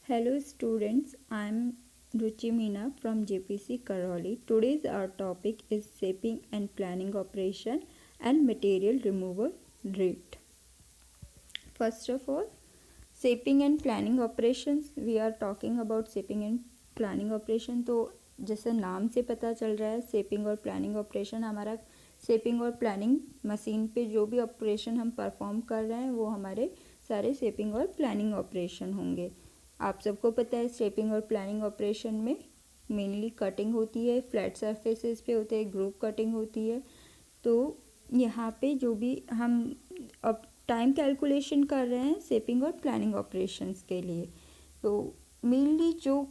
Hello students, I am Ruchi Meena from JPC Karoli. Today's our topic is shaping and planning operation and material removal rate. First of all, shaping and planning operations. We are talking about shaping and planning operation. तो जैसे नाम से पता चल रहा है shaping और planning operation हमारा shaping और planning मशीन पे जो भी ऑपरेशन हम परफॉर्म कर रहे हैं वो हमारे सारे shaping और planning ऑपरेशन होंगे। आप सबको पता है शेपिंग और प्लानिंग ऑपरेशन में मेनली कटिंग होती है, फ्लैट सरफेसेस पे होते हैं, ग्रुप कटिंग होती है। तो यहाँ पे जो भी हम अब टाइम कैलकुलेशन कर रहे हैं शेपिंग और प्लानिंग ऑपरेशंस के लिए, तो मेनली जो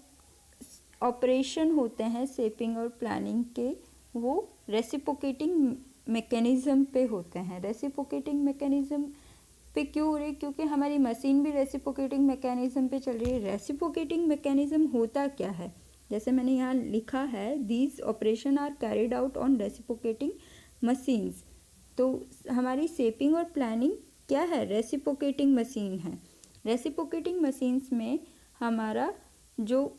ऑपरेशन होते हैं शेपिंग और प्लानिंग के वो रेसिप्रोकेटिंग मैकेनिज़्म पे होते हैं। रेसिप्रोकेटिंग मैकेनिज़्म पे क्यों हो रही है? क्योंकि हमारी मशीन भी रेसिप्रोकेटिंग मैकेनिज़्म पे चल रही है। रेसिप्रोकेटिंग मैकेनिज़्म होता क्या है? जैसे मैंने यहाँ लिखा है these operation are carried out on reciprocating machines. तो हमारी शेपिंग और प्लानिंग क्या है? रेसिप्रोकेटिंग मशीन है। रेसिप्रोकेटिंग मशीन्स में हमारा जो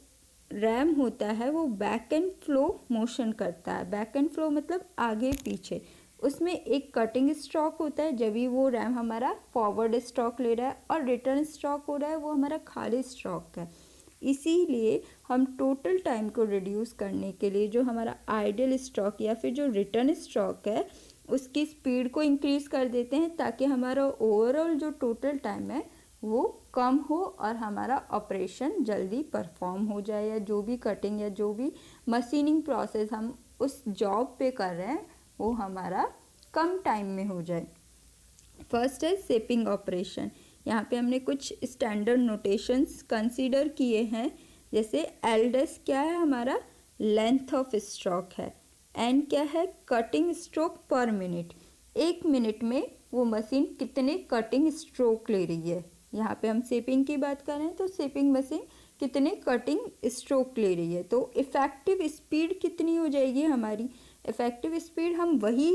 रैम होता है वो बैक एंड फ्लो मोशन करता है। बैक एंड फ्लो मतलब आगे पीछे। उसमें एक कटिंग स्ट्रोक होता है जब भी वो रैम हमारा फॉरवर्ड स्ट्रोक ले रहा है, और रिटर्न स्ट्रोक हो रहा है वो हमारा खाली स्ट्रोक है। इसीलिए हम टोटल टाइम को रिड्यूस करने के लिए जो हमारा आइडियल स्ट्रोक या फिर जो रिटर्न स्ट्रोक है उसकी स्पीड को इंक्रीज कर देते हैं ताकि हमारा ओवरऑल जो टोटल टाइम है वो कम हो और हमारा ऑपरेशन जल्दी परफॉर्म हो जाए, या जो भी कटिंग या जो भी मशीनिंग प्रोसेस हम उस जॉब पे कर रहे हैं वो हमारा कम टाइम में हो जाए। फर्स्ट है शेपिंग ऑपरेशन। यहाँ पे हमने कुछ स्टैंडर्ड नोटेशंस कंसीडर किए हैं। जैसे एल डैश क्या है? हमारा लेंथ ऑफ स्ट्रोक है। एन क्या है? कटिंग स्ट्रोक पर मिनट। एक मिनट में वो मशीन कितने कटिंग स्ट्रोक ले रही है। यहाँ पे हम शेपिंग की बात कर रहे हैं तो शेपिंग मशीन कितने कटिंग स्ट्रोक ले रही है। तो इफ़ेक्टिव स्पीड कितनी हो जाएगी हमारी? इफ़ेक्टिव स्पीड हम वही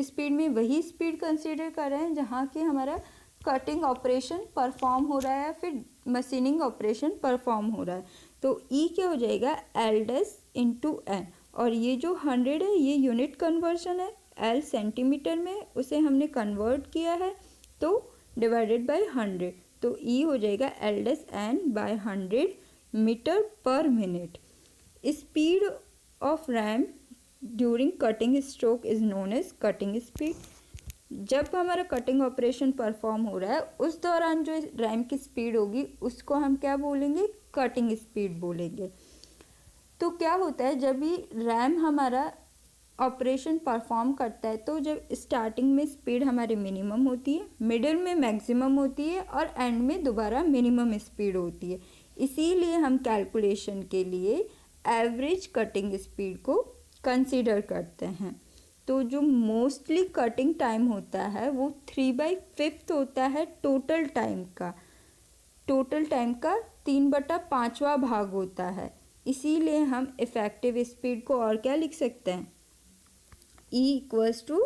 स्पीड में वही स्पीड कंसीडर कर रहे हैं जहाँ कि हमारा कटिंग ऑपरेशन परफॉर्म हो रहा है, फिर मशीनिंग ऑपरेशन परफॉर्म हो रहा है। तो ई क्या हो जाएगा? एल डैश इंटू एन, और ये जो 100 है ये यूनिट कन्वर्जन है। एल सेंटीमीटर में उसे हमने कन्वर्ट किया है तो डिवाइडेड बाय 100, तो ई हो जाएगा L dash N by 100 metre per minute. Speed of ram during cutting stroke is known as cutting speed. जब हमारा कटिंग ऑपरेशन परफॉर्म हो रहा है उस दौरान जो रैम की स्पीड होगी उसको हम क्या बोलेंगे? कटिंग स्पीड बोलेंगे। तो क्या होता है जब भी रैम हमारा ऑपरेशन परफॉर्म करता है तो जब स्टार्टिंग में स्पीड हमारी मिनिमम होती है, मिडिल में मैक्सिमम होती है और एंड में दोबारा मिनिमम स्पीड होती है। इसीलिए हम कैलकुलेशन के लिए एवरेज कटिंग स्पीड को कंसीडर करते हैं। तो जो मोस्टली कटिंग टाइम होता है वो 3/5 होता है टोटल टाइम का। टोटल टाइम का 3/5वां भाग होता है। इसीलिए हम इफ़ेक्टिव स्पीड को और क्या लिख सकते हैं? E equals to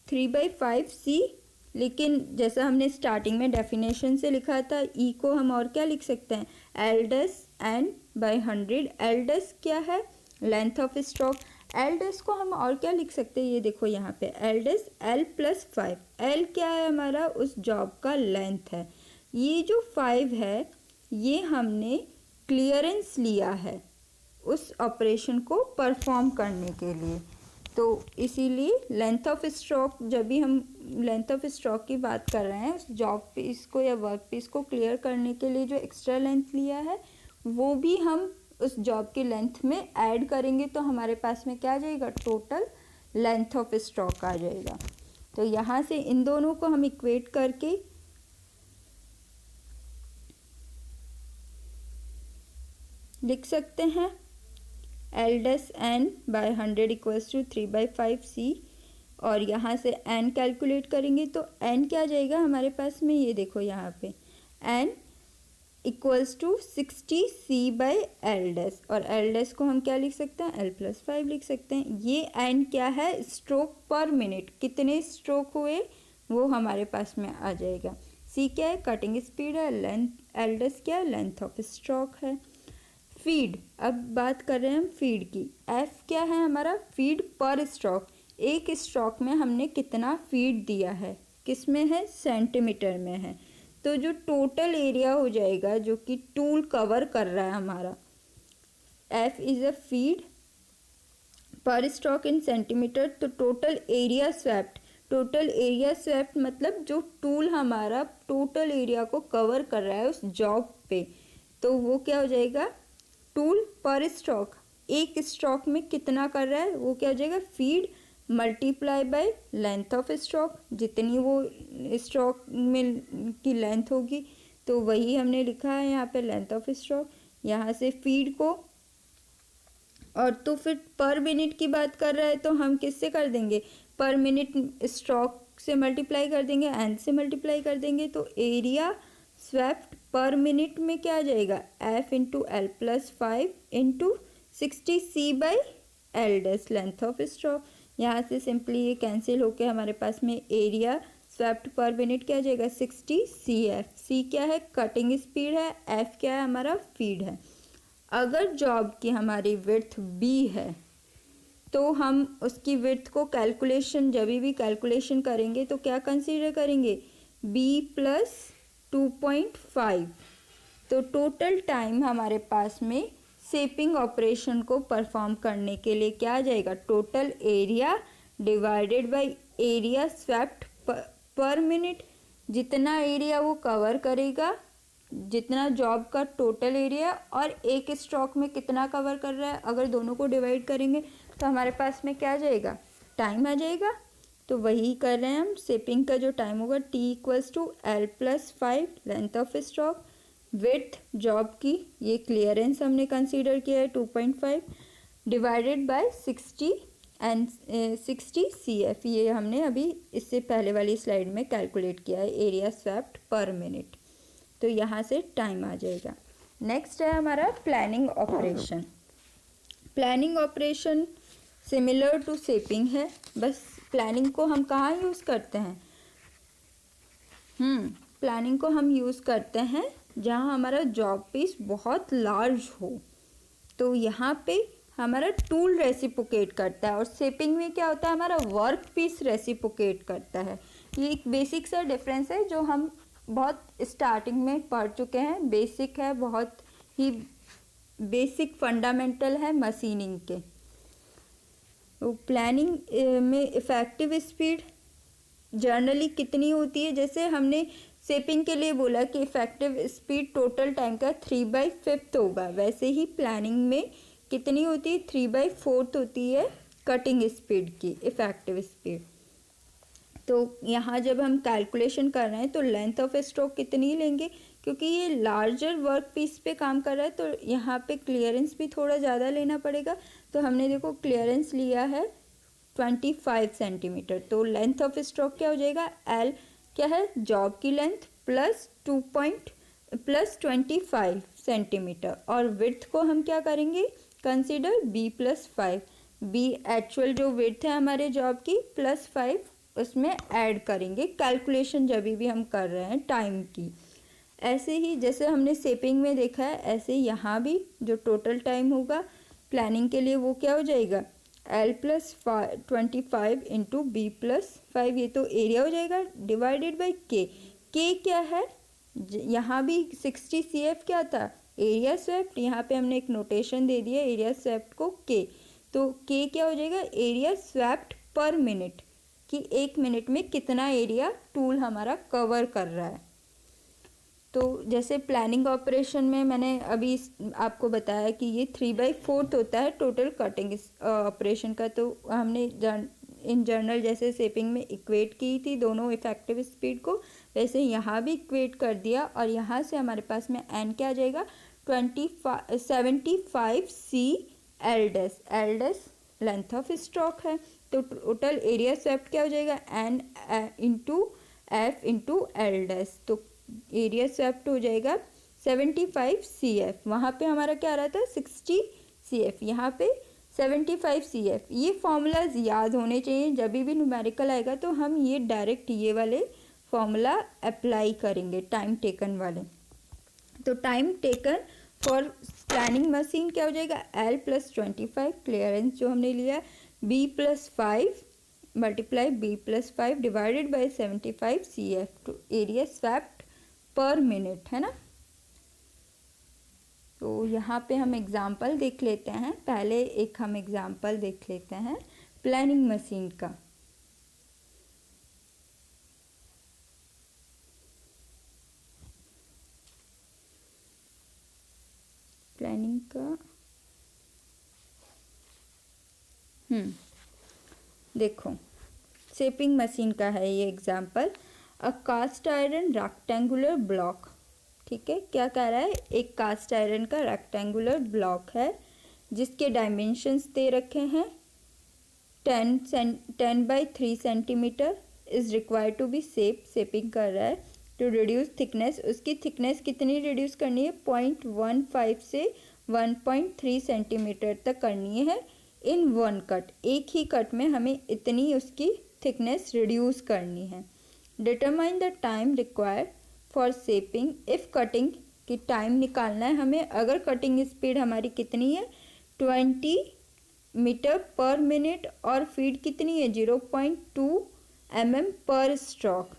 3/5C। लेकिन जैसा हमने स्टार्टिंग में डेफिनेशन से लिखा था E को हम और क्या लिख सकते हैं? L dash N by 100। L dash क्या है? Length of stroke. L dash को हम और क्या लिख सकते हैं? ये देखो यहाँ पे L dash L plus 5। L क्या है? हमारा उस जॉब का लेंथ है। ये जो 5 है ये हमने क्लियरेंस लिया है उस ऑपरेशन को परफॉर्म करने के लिए। तो इसीलिए लेंथ ऑफ स्ट्रोक, जब भी हम लेंथ ऑफ स्ट्रोक की बात कर रहे हैं उस जॉब पीस को या वर्क पीस को क्लियर करने के लिए जो एक्स्ट्रा लेंथ लिया है वो भी हम उस जॉब की लेंथ में ऐड करेंगे तो हमारे पास में क्या आ जाएगा? टोटल लेंथ ऑफ स्ट्रोक आ जाएगा। तो यहाँ से इन दोनों को हम इक्वेट करके लिख सकते हैं L dash N by 100 equals to 3/5C, और यहाँ से एन कैलकुलेट करेंगे तो एन क्या आ जाएगा हमारे पास में? ये देखो यहाँ पे एन इक्वल्स टू 60C/एल डैश, और एल डैश को हम क्या लिख सकते हैं? एल प्लस 5 लिख सकते हैं। ये एन क्या है? स्ट्रोक पर मिनट। कितने स्ट्रोक हुए? वो हमारे पास में आ जाएगा। सी क्या है, कटिंग स्पीड है। लेंथ, एल डैश क्या है, लेंथ ऑफ स्ट्रोक है। फीड, अब बात कर रहे हैं हम फीड की। एफ क्या है हमारा, फीड पर स्ट्रोक, एक स्ट्रोक में हमने कितना फीड दिया है, किस में है, सेंटीमीटर में है। तो जो टोटल एरिया हो जाएगा जो कि टूल कवर कर रहा है हमारा, एफ इज अ फीड पर स्ट्रोक इन सेंटीमीटर। तो total area swept, total area swept मतलब जो टूल हमारा टोटल एरिया को कवर कर रहा है उस जॉब पे, तो वो क्या हो जाएगा, टूल पर स्ट्रोक, एक स्ट्रोक में कितना कर रहा है वो क्या हो जाएगा, feed multiply by length of stroke, जितनी वो स्ट्रोक में की लेंथ होगी तो वही हमने लिखा है यहाँ पे लेंथ ऑफ स्ट्रोक। यहाँ से फीड को, और तो फिर पर मिनट की बात कर रहा है तो हम किससे कर देंगे, पर मिनट स्ट्रोक से मल्टीप्लाई कर देंगे, एन से मल्टीप्लाई कर देंगे, तो एरिया स्वेप्ट पर मिनट में क्या आ जाएगा, F into L plus 5 into 60 C by L dash length of stroke. यहाँ से सिंपली ये कैंसिल होके हमारे पास में एरिया स्वेप्ट पर मिनट क्या आ जाएगा, 60 सी एफ। सी क्या है, कटिंग स्पीड है। एफ क्या है हमारा, फीड है। अगर जॉब की हमारी विड्थ बी है तो हम उसकी विड्थ को कैलकुलेशन, जब भी कैलकुलेशन करेंगे तो क्या कंसीडर करेंगे, बी प्लस 2.5। तो टोटल टाइम हमारे पास में शेपिंग ऑपरेशन को परफॉर्म करने के लिए क्या आ जाएगा, total area divided by area swept पर मिनट, जितना एरिया वो कवर करेगा, जितना जॉब का टोटल एरिया और एक स्ट्रोक में कितना कवर कर रहा है, अगर दोनों को डिवाइड करेंगे तो हमारे पास में क्या आ जाएगा, टाइम आ जाएगा। तो वही कर रहे हैं हम, शेपिंग का जो टाइम होगा T equals to L plus 5 length of stroke, width job की, ये क्लियरेंस हमने कंसीडर किया है 2.5 divided by 60 and 60 C F, ये हमने अभी इससे पहले वाली स्लाइड में कैलकुलेट किया है एरिया स्वेप्ट पर मिनट। तो यहाँ से टाइम आ जाएगा। नेक्स्ट है हमारा planning operation. Planning operation similar to shaping है, बस प्लानिंग को हम कहाँ यूज़ करते हैं, प्लानिंग को हम यूज़ करते हैं जहाँ हमारा जॉब पीस बहुत लार्ज हो, तो यहाँ पे हमारा टूल रेसिप्रोकेट करता है, और शेपिंग में क्या होता है, हमारा वर्क पीस रेसिप्रोकेट करता है। ये एक बेसिक सा डिफरेंस है जो हम बहुत स्टार्टिंग में पढ़ चुके हैं, बेसिक है, बहुत ही बेसिक फंडामेंटल है मशीनिंग के। तो प्लानिंग में इफ़ेक्टिव स्पीड जनरली कितनी होती है, जैसे हमने शेपिंग के लिए बोला कि इफ़ेक्टिव स्पीड टोटल टाइम का 3/5 होगा, वैसे ही प्लानिंग में कितनी होती है, 3/4 होती है कटिंग स्पीड की इफ़ेक्टिव स्पीड। तो यहाँ जब हम कैलकुलेशन कर रहे हैं तो लेंथ ऑफ स्ट्रोक कितनी लेंगे, क्योंकि ये लार्जर वर्क पीस पे काम कर रहा है तो यहाँ पे क्लियरेंस भी थोड़ा ज़्यादा लेना पड़ेगा। तो हमने देखो क्लियरेंस लिया है 25 सेंटीमीटर, तो लेंथ ऑफ स्ट्रोक क्या हो जाएगा, एल क्या है, जॉब की लेंथ प्लस 25 सेंटीमीटर, और विड्थ को हम क्या करेंगे, consider B plus 5, B actual जो विड्थ है हमारे जॉब की प्लस 5 उसमें ऐड करेंगे, कैलकुलेशन जब भी हम कर रहे हैं टाइम की। ऐसे ही जैसे हमने शेपिंग में देखा है, ऐसे यहाँ भी जो टोटल टाइम होगा प्लानिंग के लिए वो क्या हो जाएगा, L plus 25 into B plus 5, ये तो एरिया हो जाएगा, डिवाइडेड बाई के। के क्या है, यहाँ भी 60 सी एफ क्या था, एरिया स्वेप्ट, यहाँ पे हमने एक नोटेशन दे दिया एरिया स्वेप्ट को के, तो के क्या हो जाएगा, एरिया स्वेप्ट पर मिनट, कि एक मिनट में कितना एरिया टूल हमारा कवर कर रहा है। तो जैसे प्लानिंग ऑपरेशन में मैंने अभी आपको बताया कि ये 3/4 होता है टोटल कटिंग ऑपरेशन का, तो हमने इन जनरल जैसे शेपिंग में इक्वेट की थी दोनों इफेक्टिव स्पीड को, वैसे यहाँ भी इक्वेट कर दिया, और यहाँ से हमारे पास में एन क्या आ जाएगा, 75 C L dash length of stroke है। तो टोटल एरिया स्वेप्ट क्या हो जाएगा, N into F into L dash, तो एरिया स्वेप्ट हो जाएगा 75 सी एफ, वहाँ पे हमारा क्या आ रहा था 60 सी एफ, यहाँ पे 75 CF। ये फॉर्मूलाज याद होने चाहिए, जब भी न्यूमेरिकल आएगा तो हम ये डायरेक्ट ये वाले फॉर्मूला अप्लाई करेंगे टाइम टेकन वाले। तो time taken for planning machine क्या हो जाएगा, L + 25 क्लियरेंस जो हमने लिया, B+5 multiply B+5 divided by 75 CF to area swept per minute, है ना। तो यहाँ पे हम एग्जाम्पल देख लेते हैं। पहले एक हम एग्जाम्पल देख लेते हैं प्लानिंग मशीन का। प्लानिंग का देखो शेपिंग मशीन का है ये example. A cast iron rectangular block, ठीक है। क्या कह रहा है, एक कास्ट आयरन का रेक्टेंगुलर ब्लॉक है जिसके डायमेंशंस दे रखे हैं 10/3 centimetre is required to be shaping कर रहा है टू रिड्यूस थिकनेस। उसकी थिकनेस कितनी रिड्यूस करनी है, 0.15 से 1.3 सेंटीमीटर तक करनी है इन वन कट। एक ही कट में हमें इतनी उसकी थिकनेस रिड्यूस करनी है। Determine the time required for shaping if cutting, की टाइम निकालना है हमें। अगर कटिंग स्पीड हमारी कितनी है 20 मीटर पर मिनट और फीड कितनी है 0.2 mm per stroke,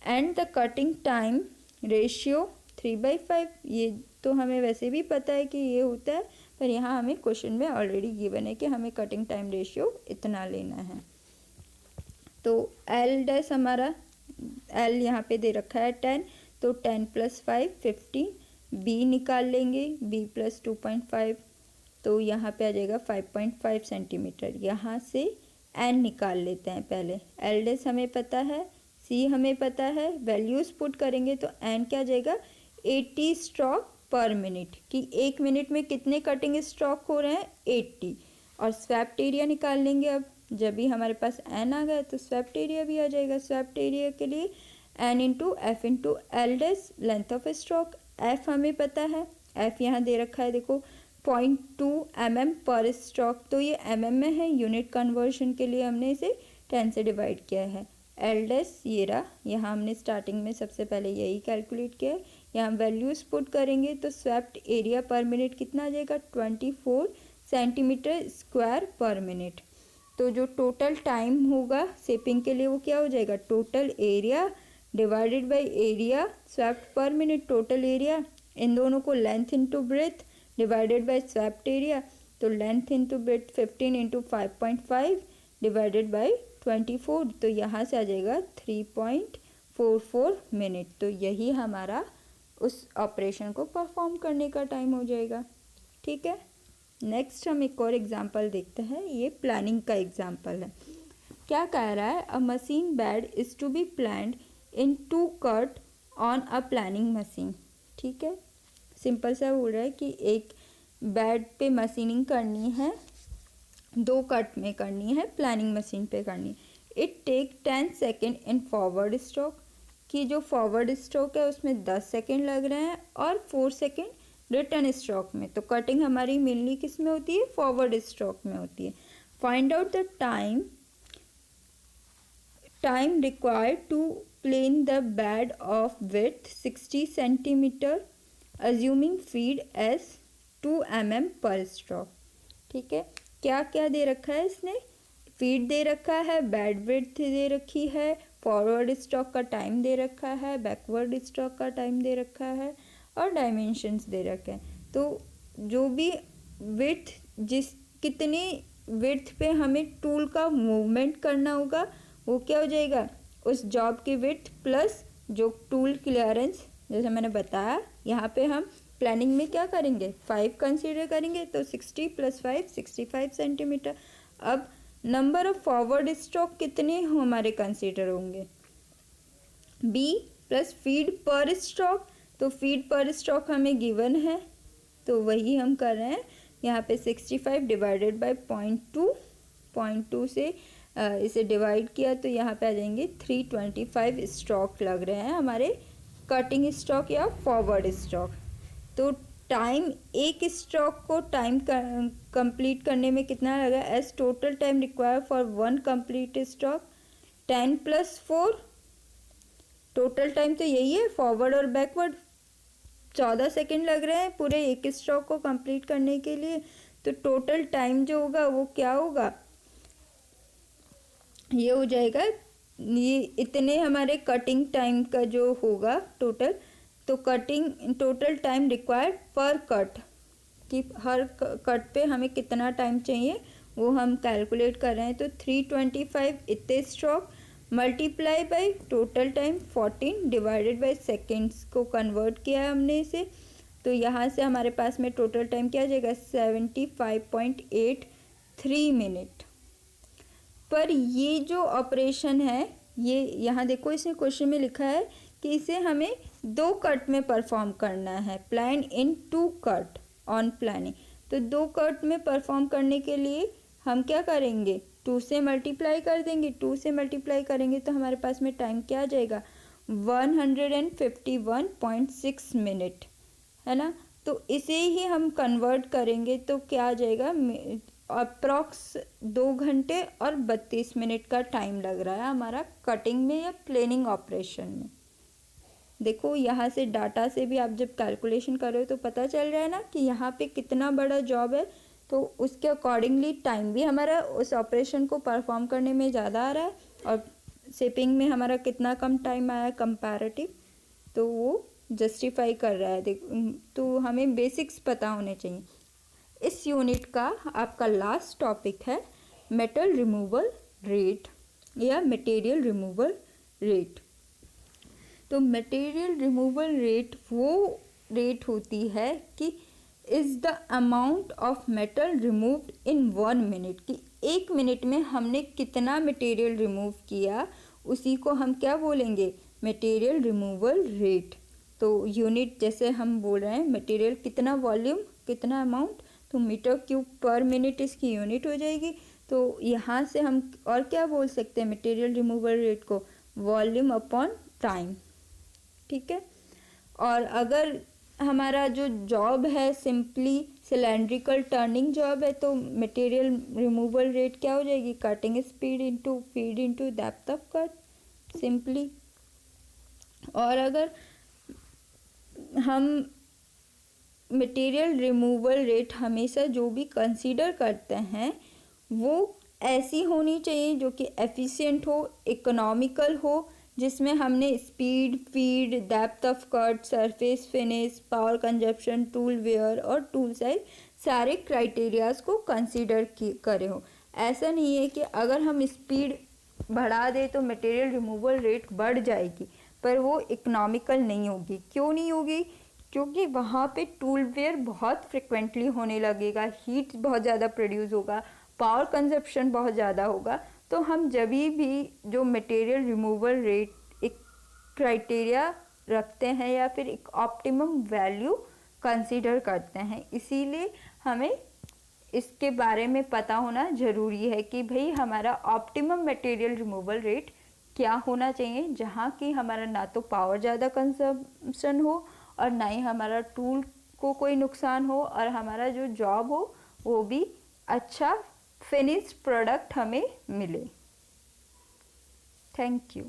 and the cutting time ratio 3/5। ये तो हमें वैसे भी पता है कि ये होता है, पर यहाँ हमें क्वेश्चन में ऑलरेडी गिवन है कि हमें कटिंग टाइम रेशियो इतना लेना है। तो L डैश हमारा L यहाँ पे दे रखा है 10, तो 10 + 5 15। B निकाल लेंगे, B + 2.5, तो यहाँ पे आ जाएगा 5.5 सेंटीमीटर। यहाँ से N निकाल लेते हैं पहले। L डैश हमें पता है, C हमें पता है, वैल्यूज़ पुट करेंगे तो N क्या आ जाएगा 80 स्ट्रोक पर मिनट, कि एक मिनट में कितने कटिंग स्ट्रोक हो रहे हैं 80। और स्वैप्ट एरिया निकाल लेंगे। अब जब भी हमारे पास N आ गया तो स्वैप्ट एरिया भी आ जाएगा। स्वैप्ट एरिया के लिए N × F × L dash length of stroke. F हमें पता है, F यहाँ दे रखा है देखो 0.2 mm पर स्ट्रोक, तो ये mm में है, यूनिट कन्वर्शन के लिए हमने इसे 10 से डिवाइड किया है। L डैश ये रहा, यहाँ हमने स्टार्टिंग में सबसे पहले यही कैलकुलेट किया है। यहाँ वैल्यूज़ पुट करेंगे तो स्वैप्ट एरिया पर मिनट कितना आ जाएगा 24 सेंटीमीटर स्क्वायर पर मिनट। तो जो टोटल टाइम होगा शेपिंग के लिए वो क्या हो जाएगा, total area divided by area swept per minute. Total area, इन दोनों को length into breadth divided by swept area, तो length into breadth 15 × 5.5 divided by 24, तो यहाँ से आ जाएगा 3.44 मिनट। तो यही हमारा उस ऑपरेशन को परफॉर्म करने का टाइम हो जाएगा, ठीक है। नेक्स्ट हम एक और एग्जांपल देखते हैं। ये प्लानिंग का एग्जांपल है। क्या कह रहा है, a machine bed is to be planned in 2 cut on a planning machine, ठीक है। सिंपल सा बोल रहा है कि एक बेड पे मशीनिंग करनी है, 2 कट में करनी है, प्लानिंग मशीन पे करनी है। It take 10 second in forward stroke, कि जो फॉरवर्ड स्ट्रोक है उसमें 10 सेकेंड लग रहे हैं और 4 सेकेंड रिटर्न स्ट्रोक में। तो कटिंग हमारी मेनली किस में होती है, फॉरवर्ड स्ट्रोक में होती है। Find out the time required to plane the bed of width 60 centimetre assuming feed as 2 mm per stroke, ठीक है। क्या क्या दे रखा है इसने, फीड दे रखा है, बेड विड्थ दे रखी है, फॉरवर्ड स्ट्रोक का टाइम दे रखा है, बैकवर्ड स्ट्रोक का टाइम दे रखा है और डायमेंशंस दे रखे हैं। तो जो भी विड्थ, जिस कितनी विड्थ पे हमें टूल का मूवमेंट करना होगा वो क्या हो जाएगा, उस जॉब की विड्थ प्लस जो टूल क्लियरेंस, जैसे मैंने बताया यहाँ पे हम प्लानिंग में क्या करेंगे 5 कंसीडर करेंगे, तो 60 + 5 65 सेंटीमीटर। अब नंबर ऑफ फॉरवर्ड स्ट्रोक कितने हमारे कंसीडर होंगे, B + फीड पर स्ट्रोक, तो फीड पर स्ट्रोक हमें गिवन है तो वही हम कर रहे हैं। यहाँ पे 65 डिवाइडेड बाय 0.2 से इसे डिवाइड किया तो यहाँ पे आ जाएंगे 325 स्ट्रोक लग रहे हैं हमारे कटिंग स्ट्रोक या फॉरवर्ड स्ट्रोक। तो टाइम एक स्ट्रोक को टाइम कंप्लीट करने में कितना लगा, as total time require for one complete stroke 10 + 4। Total time तो यही है, फॉरवर्ड और बैकवर्ड 14 सेकेंड लग रहे हैं पूरे एक स्ट्रोक को कंप्लीट करने के लिए। तो टोटल टाइम जो होगा वो क्या होगा, ये हो जाएगा, ये इतने हमारे कटिंग टाइम का जो होगा टोटल, तो कटिंग टोटल टाइम रिक्वायर्ड पर कट, कि हर कट पे हमें कितना टाइम चाहिए वो हम कैलकुलेट कर रहे हैं। तो 325 इतने stroke multiply by total time 14 divided by seconds को कन्वर्ट किया है हमने इसे। तो यहाँ से हमारे पास में टोटल टाइम क्या आ जाएगा, 75.83 मिनट। पर ये जो ऑपरेशन है, ये यहाँ देखो इसमें क्वेश्चन में लिखा है कि इसे हमें 2 कट में परफॉर्म करना है, plan in 2 cut on planning. तो 2 कट में परफॉर्म करने के लिए हम क्या करेंगे, 2 से मल्टीप्लाई कर देंगे। 2 से मल्टीप्लाई करेंगे तो हमारे पास में टाइम क्या आ जाएगा, 151.6 मिनट, है ना। तो इसे ही हम कन्वर्ट करेंगे तो क्या आ जाएगा, अप्रॉक्स 2 घंटे और 32 मिनट का टाइम लग रहा है हमारा कटिंग में या प्लेनिंग ऑपरेशन में। देखो यहाँ से डाटा से भी आप जब कैलकुलेशन कर रहे हो तो पता चल रहा है ना कि यहाँ पे कितना बड़ा जॉब है, तो उसके अकॉर्डिंगली टाइम भी हमारा उस ऑपरेशन को परफॉर्म करने में ज़्यादा आ रहा है, और शिपिंग में हमारा कितना कम टाइम आया कंपैरेटिव, तो वो जस्टिफाई कर रहा है। तो हमें बेसिक्स पता होने चाहिए। इस यूनिट का आपका लास्ट टॉपिक है मेटल रिमूवल रेट या मटेरियल रिमूवल रेट। तो मटेरियल रिमूवल रेट वो रेट होती है कि is the amount of metal removed in 1 minute, कि 1 मिनट में हमने कितना मटेरियल रिमूव किया, उसी को हम क्या बोलेंगे, मटेरियल रिमूवल रेट। तो यूनिट जैसे हम बोल रहे हैं मटेरियल कितना वॉल्यूम कितना अमाउंट, तो मीटर क्यूब पर मिनट इसकी यूनिट हो जाएगी। तो यहाँ से हम और क्या बोल सकते हैं मटेरियल रिमूवल रेट को, वॉल्यूम अपॉन टाइम, ठीक है। और अगर हमारा जो जॉब है सिंपली सिलेंड्रिकल टर्निंग जॉब है, तो मटेरियल रिमूवल रेट क्या हो जाएगी, cutting speed into feed into depth of cut, simply. और अगर हम मटेरियल रिमूवल रेट हमेशा जो भी कंसीडर करते हैं वो ऐसी होनी चाहिए जो कि एफिशिएंट हो, इकोनॉमिकल हो, जिसमें हमने speed, feed, depth of cut, surface finish, power consumption, tool wear और टूल साइज सारे क्राइटेरियाज को कंसीडर करे हो। ऐसा नहीं है कि अगर हम स्पीड बढ़ा दें तो मटेरियल रिमूवल रेट बढ़ जाएगी, पर वो इकोनॉमिकल नहीं होगी। क्यों नहीं होगी, क्योंकि वहाँ पे टूल वेयर बहुत फ्रिक्वेंटली होने लगेगा, हीट बहुत ज़्यादा प्रोड्यूस होगा, पावर कंजप्शन बहुत ज़्यादा होगा। तो हम जब भी जो मटेरियल रिमूवल रेट एक क्राइटेरिया रखते हैं या फिर एक ऑप्टिमम वैल्यू कंसीडर करते हैं, इसीलिए हमें इसके बारे में पता होना ज़रूरी है कि भाई हमारा ऑप्टिमम मटेरियल रिमूवल रेट क्या होना चाहिए, जहाँ की हमारा ना तो पावर ज़्यादा कंजप्शन हो और ना ही हमारा टूल को कोई नुकसान हो, और हमारा जो जॉब हो वो भी अच्छा फिनिश्ड प्रोडक्ट हमें मिले। Thank you.